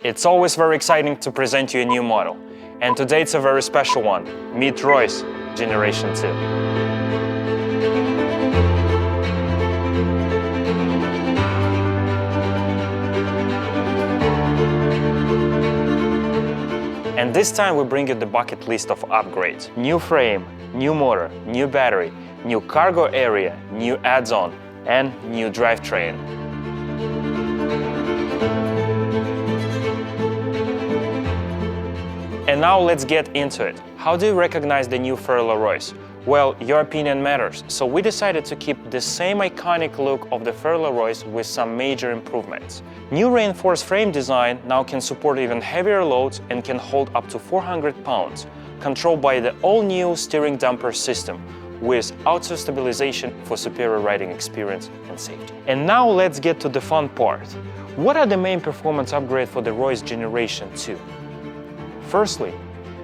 It's always very exciting to present you a new model, and today it's a very special one. Meet Royce Generation 2. And this time we bring you the bucket list of upgrades. New frame, new motor, new battery, new cargo area, new add-on, and new drivetrain. And now let's get into it. How do you recognize the new Ferla Royce? Well, your opinion matters, so we decided to keep the same iconic look of the Ferla Royce with some major improvements. New reinforced frame design now can support even heavier loads and can hold up to 400 pounds, controlled by the all-new steering damper system with auto stabilization for superior riding experience and safety. And now let's get to the fun part. What are the main performance upgrades for the Royce Generation 2? Firstly,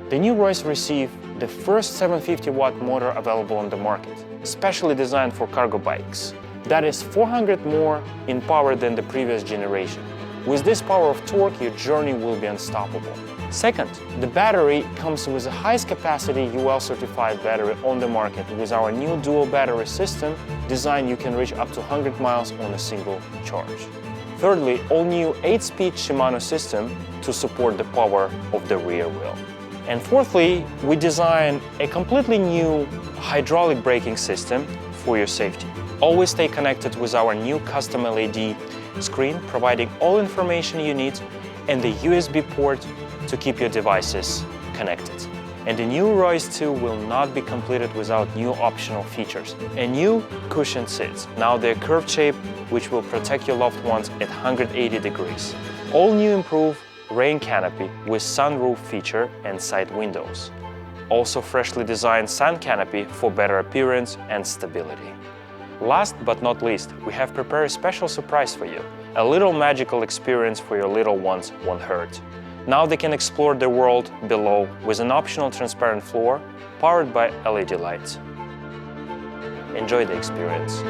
the new Royce received the first 750-watt motor available on the market, specially designed for cargo bikes. That is 400 more in power than the previous generation. With this power of torque, your journey will be unstoppable. Second, the battery comes with the highest capacity UL certified battery on the market. With our new dual battery system design, you can reach up to 100 miles on a single charge. Thirdly, all-new 8-speed Shimano system to support the power of the rear wheel. And fourthly, we designed a completely new hydraulic braking system for your safety. Always stay connected with our new custom LED screen, providing all information you need, and the USB port to keep your devices connected. And the new Royce 2 will not be completed without new optional features. A new cushioned seats, now they're curved shape, which will protect your loved ones at 180 degrees. All new improved rain canopy with sunroof feature and side windows. Also freshly designed sun canopy for better appearance and stability. Last but not least, we have prepared a special surprise for you. A little magical experience for your little ones won't hurt. Now they can explore the world below with an optional transparent floor powered by LED lights. Enjoy the experience.